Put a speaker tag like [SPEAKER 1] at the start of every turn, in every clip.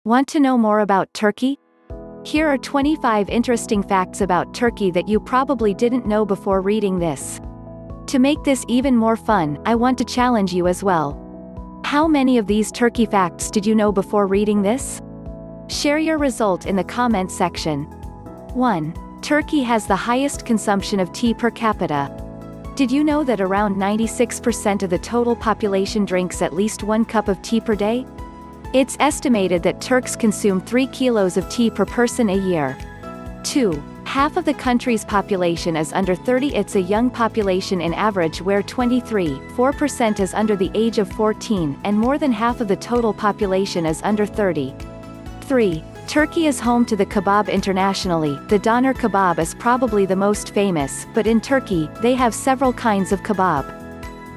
[SPEAKER 1] Want to know more about Turkey? Here are 25 interesting facts about Turkey that you probably didn't know before reading this. To make this even more fun, I want to challenge you as well. How many of these Turkey facts did you know before reading this? Share your result in the comment section. 1. Turkey has the highest consumption of tea per capita. Did you know that around 96% of the total population drinks at least 1 cup of tea per day? It's estimated that Turks consume 3 kilos of tea per person a year. 2. Half of the country's population is under 30. It's a young population in average where 23.4% is under the age of 14, and more than half of the total population is under 30. 3. Turkey is home to the kebab internationally. The doner kebab is probably the most famous, but in Turkey, they have several kinds of kebab.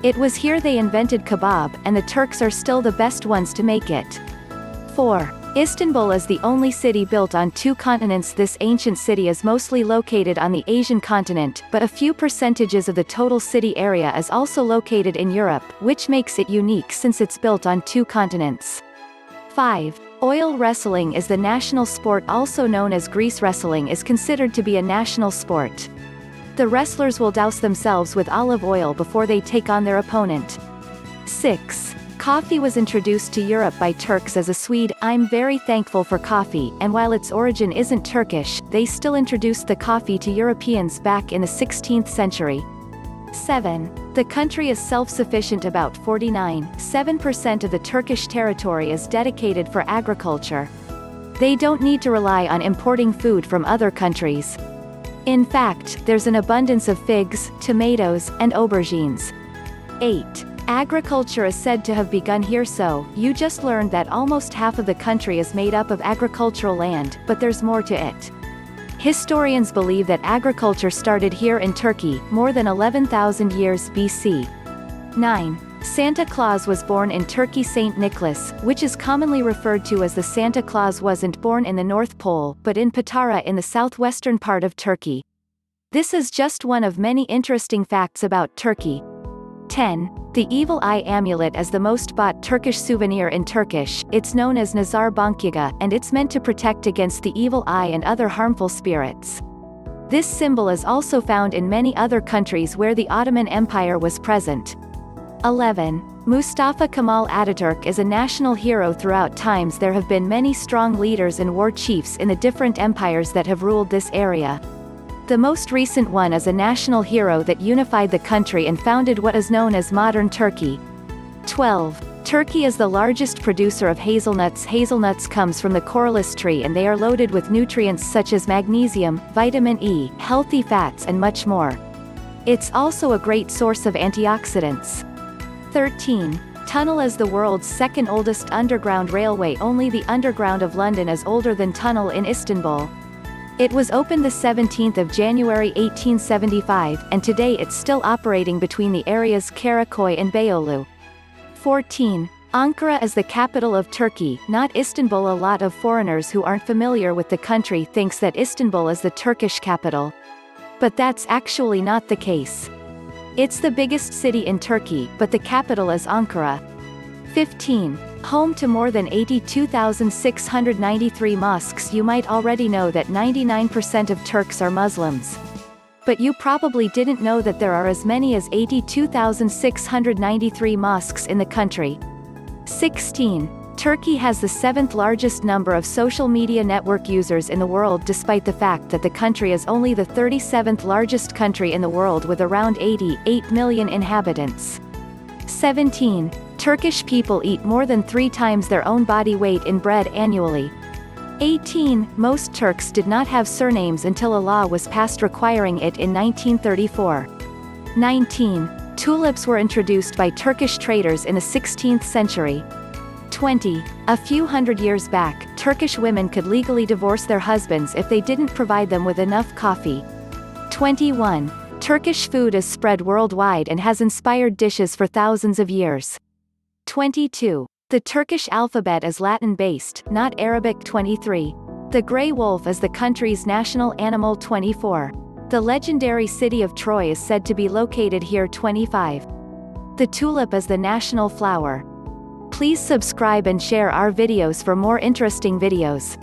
[SPEAKER 1] It was here they invented kebab, and the Turks are still the best ones to make it. 4. Istanbul is the only city built on 2 continents. This ancient city is mostly located on the Asian continent, but a few percentages of the total city area is also located in Europe, which makes it unique since it's built on 2 continents. 5. Oil wrestling is the national sport, also known as grease wrestling, is considered to be a national sport. The wrestlers will douse themselves with olive oil before they take on their opponent. 6. Coffee was introduced to Europe by Turks as a Swede. I'm very thankful for coffee, and while its origin isn't Turkish, they still introduced the coffee to Europeans back in the 16th century. 7. The country is self-sufficient. About 49.7% of the Turkish territory is dedicated for agriculture. They don't need to rely on importing food from other countries. In fact, there's an abundance of figs, tomatoes, and aubergines. 8. Agriculture is said to have begun here. So, you just learned that almost half of the country is made up of agricultural land, but there's more to it. Historians believe that agriculture started here in Turkey, more than 11,000 years BC. 9. Santa Claus was born in Turkey. Saint Nicholas, which is commonly referred to as the Santa Claus, wasn't born in the North Pole, but in Patara in the southwestern part of Turkey. This is just one of many interesting facts about Turkey. 10. The evil eye amulet is the most bought Turkish souvenir in Turkish. It's known as Nazar Boncuk'u, and it's meant to protect against the evil eye and other harmful spirits. This symbol is also found in many other countries where the Ottoman Empire was present. 11. Mustafa Kemal Ataturk is a national hero. Throughout times there have been many strong leaders and war chiefs in the different empires that have ruled this area. The most recent one is a national hero that unified the country and founded what is known as modern Turkey. 12. Turkey is the largest producer of hazelnuts. Hazelnuts comes from the corylus tree, and they are loaded with nutrients such as magnesium, vitamin E, healthy fats, and much more. It's also a great source of antioxidants. 13. Tunnel is the world's second oldest underground railway. Only the Underground of London is older than Tunnel in Istanbul. It was opened the 17th of January 1875, and today it's still operating between the areas Karaköy and Beyoğlu. 14. Ankara is the capital of Turkey, not Istanbul. A lot of foreigners who aren't familiar with the country thinks that Istanbul is the Turkish capital. But that's actually not the case. It's the biggest city in Turkey, but the capital is Ankara. 15. Home to more than 82,693 mosques. You might already know that 99% of Turks are Muslims. But you probably didn't know that there are as many as 82,693 mosques in the country. 16. Turkey has the 7th largest number of social media network users in the world, despite the fact that the country is only the 37th largest country in the world with around 88 million inhabitants. 17. Turkish people eat more than 3 times their own body weight in bread annually. 18. Most Turks did not have surnames until a law was passed requiring it in 1934. 19. Tulips were introduced by Turkish traders in the 16th century. 20. A few hundred years back, Turkish women could legally divorce their husbands if they didn't provide them with enough coffee. 21. Turkish food is spread worldwide and has inspired dishes for thousands of years. 22. The Turkish alphabet is Latin-based, not Arabic. 23. The gray wolf is the country's national animal. 24. The legendary city of Troy is said to be located here. 25. The tulip is the national flower. Please subscribe and share our videos for more interesting videos.